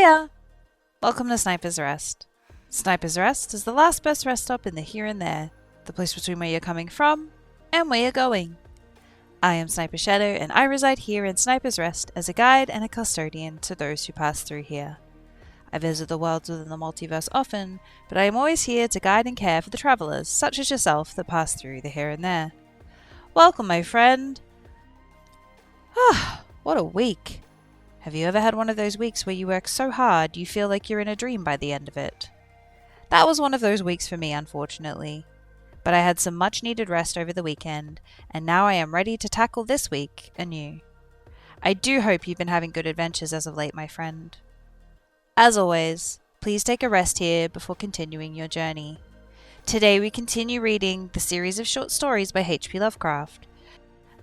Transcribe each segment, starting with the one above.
Hiya! Welcome to Sniper's Rest. Sniper's Rest is the last best rest stop in the here and there, the place between where you're coming from and where you're going. I am Sniper Shadow and I reside here in Sniper's Rest as a guide and a custodian to those who pass through here. I visit the worlds within the multiverse often, but I am always here to guide and care for the travellers, such as yourself, that pass through the here and there. Welcome, my friend! Ah, what a week! Have you ever had one of those weeks where you work so hard you feel like you're in a dream by the end of it? That was one of those weeks for me, unfortunately. But I had some much needed rest over the weekend, and now I am ready to tackle this week anew. I do hope you've been having good adventures as of late, my friend. As always, please take a rest here before continuing your journey. Today we continue reading the series of short stories by H.P. Lovecraft.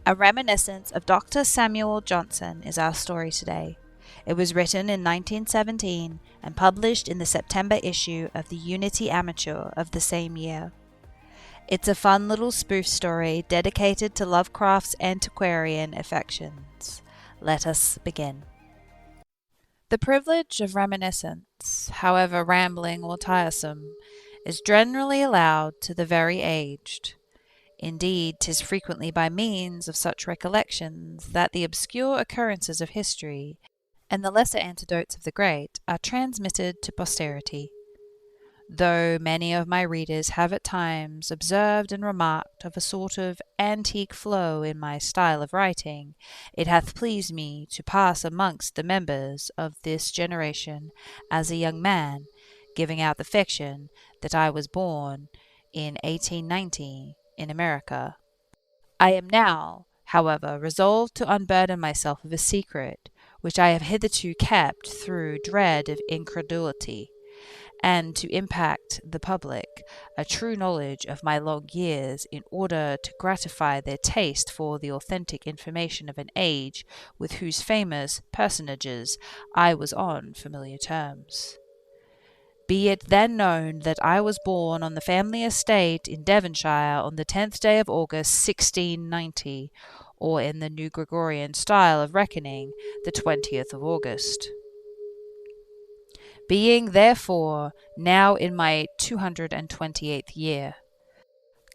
A Reminiscence of Dr. Samuel Johnson is our story today. It was written in 1917 and published in the September issue of the Unity Amateur of the same year. It's a fun little spoof story dedicated to Lovecraft's antiquarian affections. Let us begin. The privilege of reminiscence, however rambling or tiresome, is generally allowed to the very aged. Indeed, 'tis frequently by means of such recollections that the obscure occurrences of history and the lesser anecdotes of the great are transmitted to posterity. Though many of my readers have at times observed and remarked of a sort of antique flow in my style of writing, it hath pleased me to pass amongst the members of this generation as a young man, giving out the fiction that I was born in 1890 in America. I am now, however, resolved to unburden myself of a secret which I have hitherto kept through dread of incredulity, and to impact the public a true knowledge of my long years in order to gratify their taste for the authentic information of an age with whose famous personages I was on familiar terms. Be it then known that I was born on the family estate in Devonshire on the 10th day of August 1690, or in the new Gregorian style of reckoning, the 20th of August. Being therefore now in my 228th year.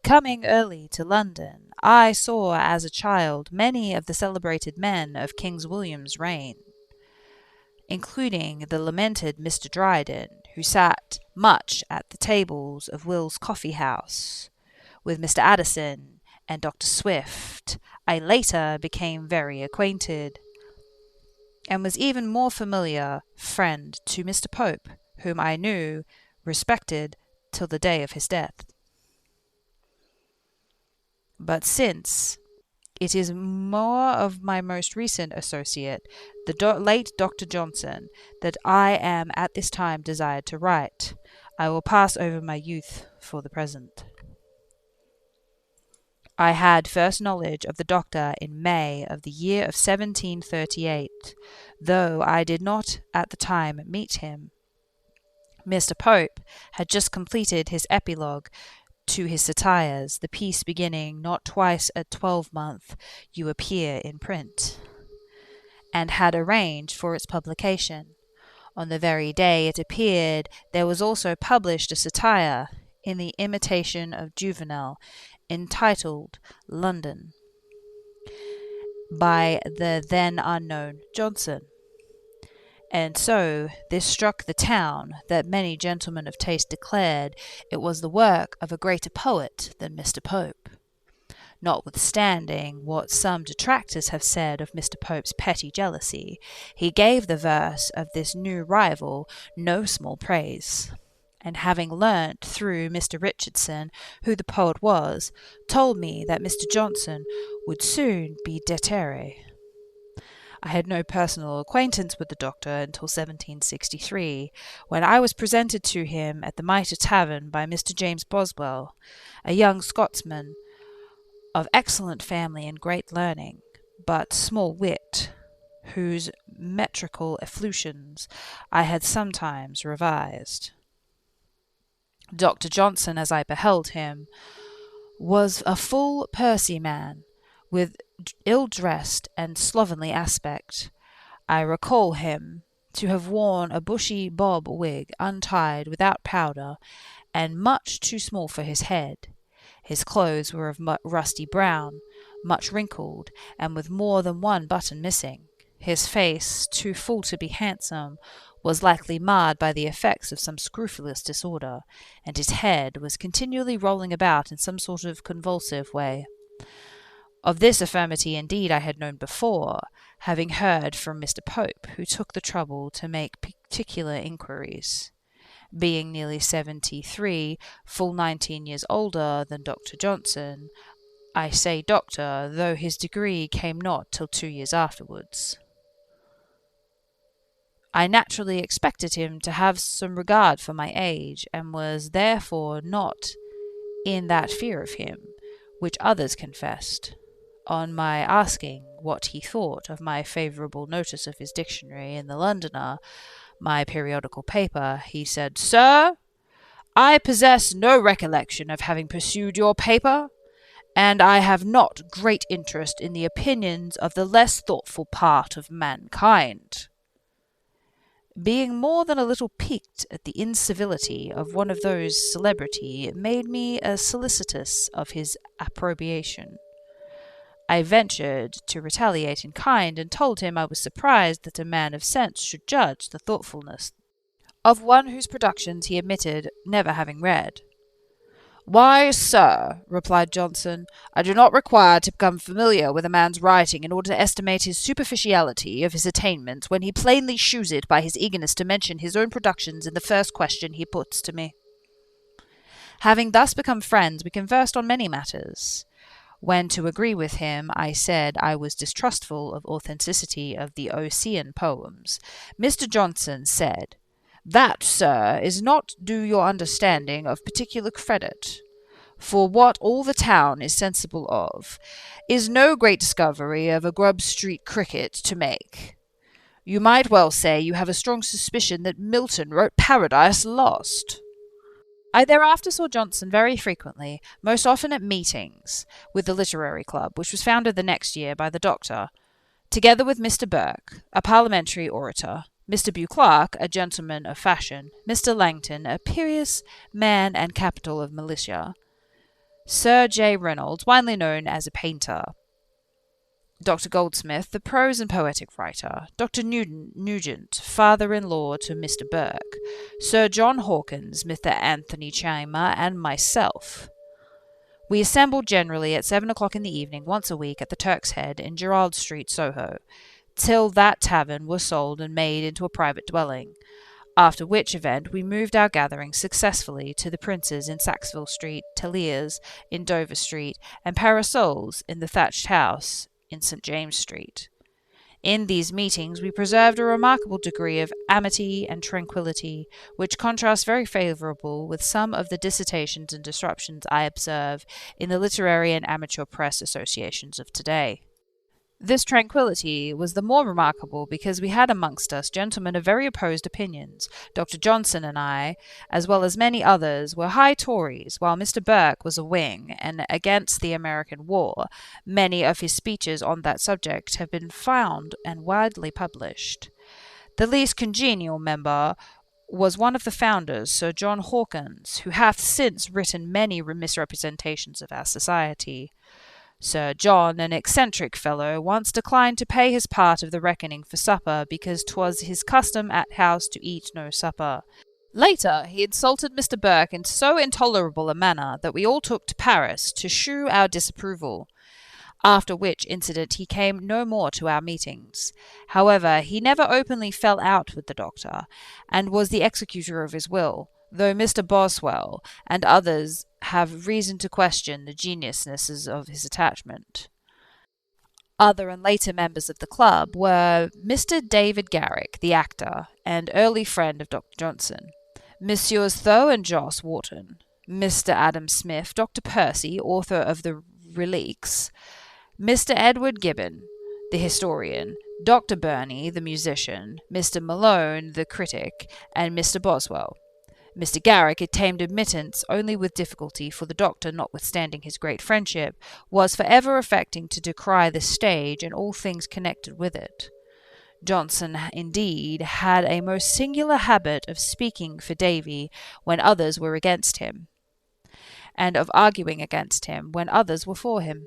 Coming early to London, I saw as a child many of the celebrated men of King William's reign, including the lamented Mr. Dryden, who sat much at the tables of Will's Coffee House. With Mr. Addison and Dr. Swift, I later became very acquainted, and was even more familiar friend to Mr. Pope, whom I knew, respected till the day of his death. But since it is more of my most recent associate, the late Dr. Johnson, that I am at this time desired to write, I will pass over my youth for the present. I had first knowledge of the doctor in May of the year of 1738, though I did not at the time meet him. Mr. Pope had just completed his epilogue to his satires, the piece beginning "Not twice a 12-month you appear in print," and had arranged for its publication. On the very day it appeared, there was also published a satire in the imitation of Juvenal, entitled London, by the then unknown Johnson. And so this struck the town that many gentlemen of taste declared it was the work of a greater poet than Mr. Pope. Notwithstanding what some detractors have said of Mr. Pope's petty jealousy, he gave the verse of this new rival no small praise, and having learnt through Mr. Richardson who the poet was, told me that Mr. Johnson would soon be déterré. I had no personal acquaintance with the doctor until 1763, when I was presented to him at the Mitre Tavern by Mr. James Boswell, a young Scotsman of excellent family and great learning, but small wit, whose metrical effluxions I had sometimes revised. Dr. Johnson, as I beheld him, was a full pursy man, with ill-dressed and slovenly aspect. I recall him to have worn a bushy bob wig untied without powder, and much too small for his head. His clothes were of rusty brown, much wrinkled, and with more than one button missing. His face, too full to be handsome, was likely marred by the effects of some scrofulous disorder, and his head was continually rolling about in some sort of convulsive way. Of this infirmity indeed I had known before, having heard from Mr. Pope, who took the trouble to make particular inquiries. Being nearly 73, full 19 years older than Dr. Johnson, I say doctor, though his degree came not till 2 years afterwards. I naturally expected him to have some regard for my age, and was therefore not in that fear of him, which others confessed. On my asking what he thought of my favourable notice of his dictionary in the Londoner, my periodical paper, he said, "Sir, I possess no recollection of having pursued your paper, and I have not great interest in the opinions of the less thoughtful part of mankind." Being more than a little piqued at the incivility of one of those celebrity, it made me solicitous of his approbation. I ventured to retaliate in kind, and told him I was surprised that a man of sense should judge the thoughtfulness of one whose productions he admitted never having read. "Why, sir," replied Johnson, "I do not require to become familiar with a man's writing in order to estimate his superficiality of his attainments, when he plainly shews it by his eagerness to mention his own productions in the first question he puts to me." Having thus become friends, we conversed on many matters. When, to agree with him, I said I was distrustful of authenticity of the Ossian poems, Mr. Johnson said, "That, sir, is not due your understanding of particular credit. For what all the town is sensible of, is no great discovery of a Grub Street cricket to make. You might well say you have a strong suspicion that Milton wrote Paradise Lost." I thereafter saw Johnson very frequently, most often at meetings with the Literary Club, which was founded the next year by the Doctor, together with Mr. Burke, a parliamentary orator, Mr. Beauclerk, a gentleman of fashion, Mr. Langton, a pious man and capital of militia, Sir J. Reynolds, widely known as a painter, Dr. Goldsmith, the prose and poetic writer, Dr. Nugent, father-in-law to Mr. Burke, Sir John Hawkins, Mr. Anthony Chimer, and myself. We assembled generally at 7 o'clock in the evening once a week at the Turk's Head in Gerrard Street, Soho, till that tavern was sold and made into a private dwelling, after which event we moved our gatherings successfully to the Prince's in Sackville Street, Talia's in Dover Street, and Parasol's in the Thatched House in St. James Street. In these meetings we preserved a remarkable degree of amity and tranquillity, which contrasts very favourable with some of the dissertations and disruptions I observe in the literary and amateur press associations of today. This tranquillity was the more remarkable because we had amongst us gentlemen of very opposed opinions. Dr. Johnson and I, as well as many others, were high Tories, while Mr. Burke was a Whig, and against the American war. Many of his speeches on that subject have been found and widely published. The least congenial member was one of the founders, Sir John Hawkins, who hath since written many misrepresentations of our society. Sir John, an eccentric fellow, once declined to pay his part of the reckoning for supper, because 'twas his custom at house to eat no supper. Later, he insulted Mr. Burke in so intolerable a manner that we all took to Paris to shew our disapproval, after which incident he came no more to our meetings. However, he never openly fell out with the Doctor, and was the executor of his will, though Mr. Boswell and others have reason to question the genuineness of his attachment. Other and later members of the club were Mr. David Garrick, the actor, and early friend of Dr. Johnson, Messrs. Tho and Jos Wharton, Mr. Adam Smith, Dr. Percy, author of the Reliques, Mr. Edward Gibbon, the historian, Dr. Burney, the musician, Mr. Malone, the critic, and Mr. Boswell. Mr. Garrick obtained admittance only with difficulty, for the Doctor, notwithstanding his great friendship, was for ever affecting to decry the stage and all things connected with it. Johnson, indeed, had a most singular habit of speaking for Davy when others were against him, and of arguing against him when others were for him.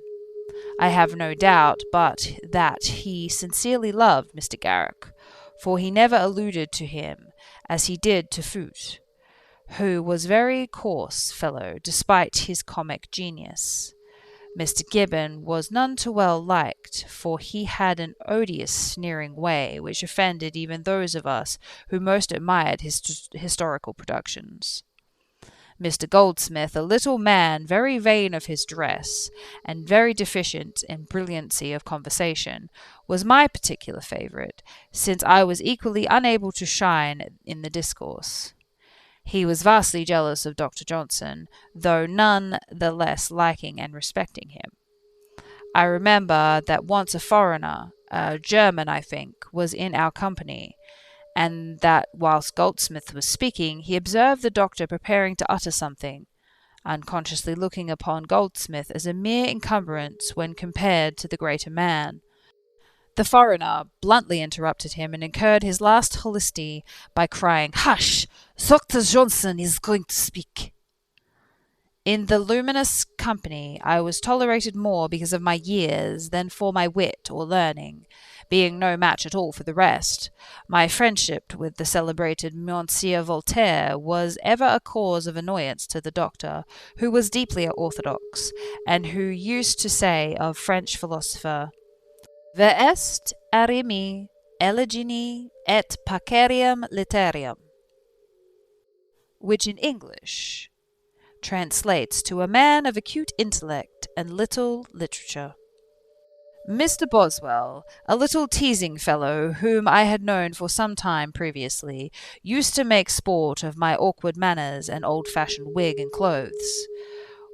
I have no doubt but that he sincerely loved Mr. Garrick, for he never alluded to him as he did to Foote, who was a very coarse fellow despite his comic genius. Mr. Gibbon was none too well liked, for he had an odious sneering way which offended even those of us who most admired his historical productions. Mr. Goldsmith, a little man very vain of his dress, and very deficient in brilliancy of conversation, was my particular favourite, since I was equally unable to shine in the discourse. He was vastly jealous of Dr. Johnson, though none the less liking and respecting him. I remember that once a foreigner, a German I think, was in our company, and that whilst Goldsmith was speaking, he observed the doctor preparing to utter something, unconsciously looking upon Goldsmith as a mere encumbrance when compared to the greater man. The foreigner bluntly interrupted him and incurred his last honesty by crying, "Hush! Dr. Johnson is going to speak." In the luminous company I was tolerated more because of my years than for my wit or learning, being no match at all for the rest. My friendship with the celebrated Monsieur Voltaire was ever a cause of annoyance to the doctor, who was deeply orthodox, and who used to say of French philosopher, "Ve est arimi elegini et pacerium literium," which in English translates to a man of acute intellect and little literature. Mr. Boswell, a little teasing fellow whom I had known for some time previously, used to make sport of my awkward manners and old-fashioned wig and clothes.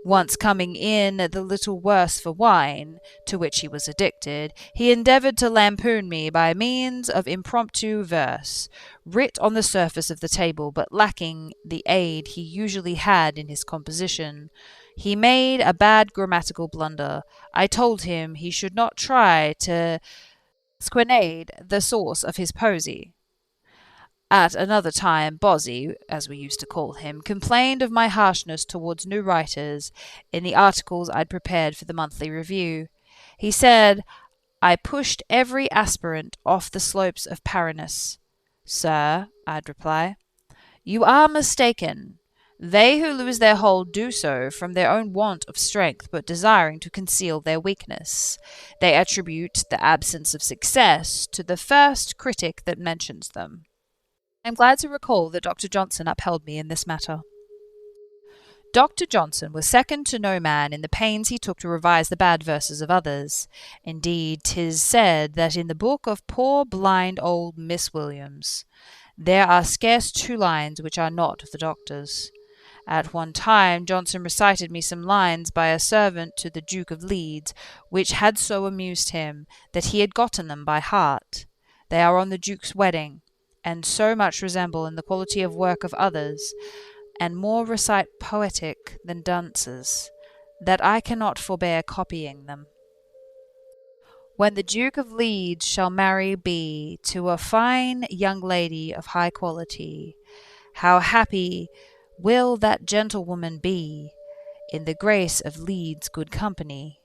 Once coming in the little worse for wine, to which he was addicted, he endeavoured to lampoon me by means of impromptu verse, writ on the surface of the table, but lacking the aid he usually had in his composition. He made a bad grammatical blunder. I told him he should not try to squinade the source of his poesy. At another time, Bozzy, as we used to call him, complained of my harshness towards new writers in the articles I'd prepared for the monthly review. He said I pushed every aspirant off the slopes of Paranus. "Sir," I'd reply, "you are mistaken. They who lose their hold do so from their own want of strength, but desiring to conceal their weakness. They attribute the absence of success to the first critic that mentions them." I am glad to recall that Dr. Johnson upheld me in this matter. Dr. Johnson was second to no man in the pains he took to revise the bad verses of others. Indeed, 'tis said that in the book of poor blind old Miss Williams there are scarce 2 lines which are not of the doctor's. At one time Johnson recited me some lines by a servant to the Duke of Leeds, which had so amused him that he had gotten them by heart. They are on the Duke's wedding, and so much resemble in the quality of work of others, and more recite poetic than dunces, that I cannot forbear copying them. "When the Duke of Leeds shall marry be to a fine young lady of high quality, how happy will that gentlewoman be in the grace of Leeds' good company."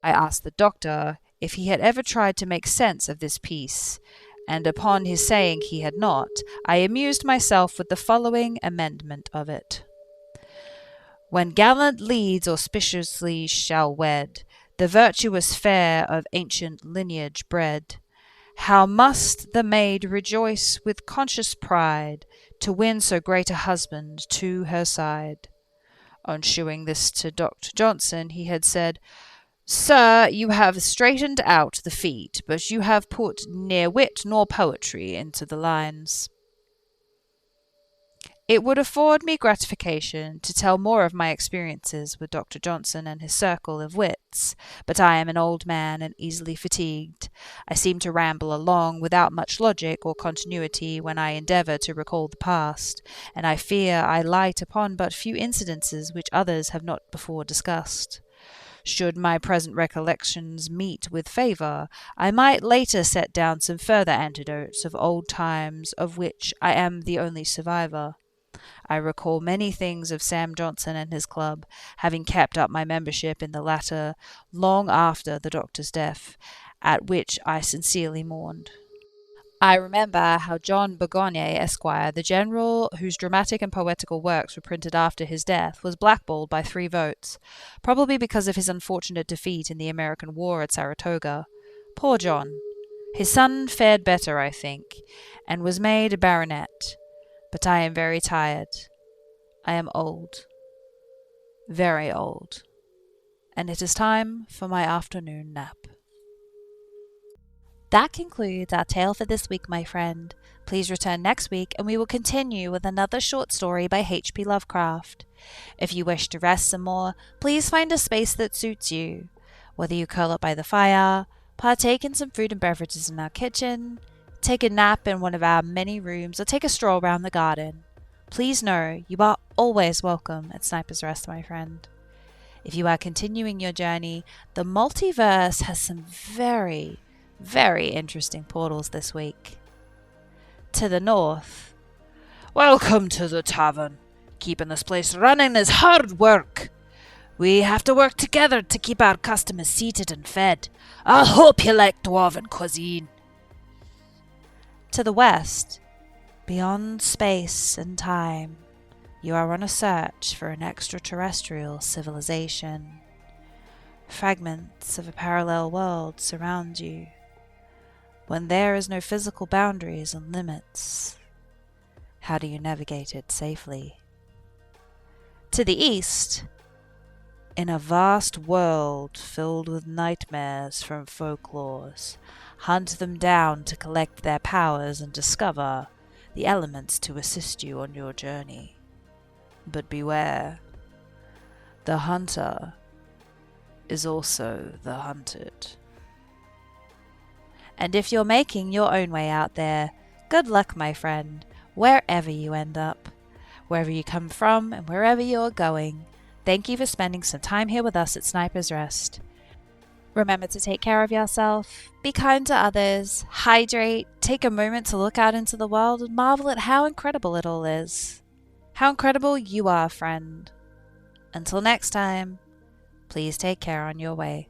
I asked the doctor if he had ever tried to make sense of this piece, and upon his saying he had not, I amused myself with the following amendment of it. "When gallant Leeds auspiciously shall wed the virtuous fair of ancient lineage bred, how must the maid rejoice with conscious pride to win so great a husband to her side." On shewing this to Dr. Johnson, he had said, "Sir, you have straightened out the feet, but you have put near wit nor poetry into the lines." It would afford me gratification to tell more of my experiences with Dr. Johnson and his circle of wits, but I am an old man and easily fatigued. I seem to ramble along without much logic or continuity when I endeavour to recall the past, and I fear I light upon but few incidences which others have not before discussed. Should my present recollections meet with favour, I might later set down some further anecdotes of old times of which I am the only survivor. I recall many things of Sam Johnson and his club, having kept up my membership in the latter long after the doctor's death, at which I sincerely mourned. I remember how John Bourgogne, Esquire, the general whose dramatic and poetical works were printed after his death, was blackballed by 3 votes, probably because of his unfortunate defeat in the American War at Saratoga. Poor John. His son fared better, I think, and was made a baronet. But I am very tired. I am old. Very old. And it is time for my afternoon nap. That concludes our tale for this week, my friend. Please return next week and we will continue with another short story by H.P. Lovecraft. If you wish to rest some more, please find a space that suits you. Whether you curl up by the fire, partake in some food and beverages in our kitchen, take a nap in one of our many rooms, or take a stroll around the garden. Please know you are always welcome at Sniper's Rest, my friend. If you are continuing your journey, the multiverse has some very interesting portals this week. To the north, welcome to the tavern. Keeping this place running is hard work. We have to work together to keep our customers seated and fed. I hope you like dwarven cuisine. To the west, beyond space and time, you are on a search for an extraterrestrial civilization. Fragments of a parallel world surround you. When there is no physical boundaries and limits, how do you navigate it safely? To the east, in a vast world filled with nightmares from folklores, hunt them down to collect their powers and discover the elements to assist you on your journey. But beware, the hunter is also the hunted. And if you're making your own way out there, good luck, my friend, wherever you end up, wherever you come from and wherever you're going. Thank you for spending some time here with us at Sniper's Rest. Remember to take care of yourself, be kind to others, hydrate, take a moment to look out into the world and marvel at how incredible it all is. How incredible you are, friend. Until next time, please take care on your way.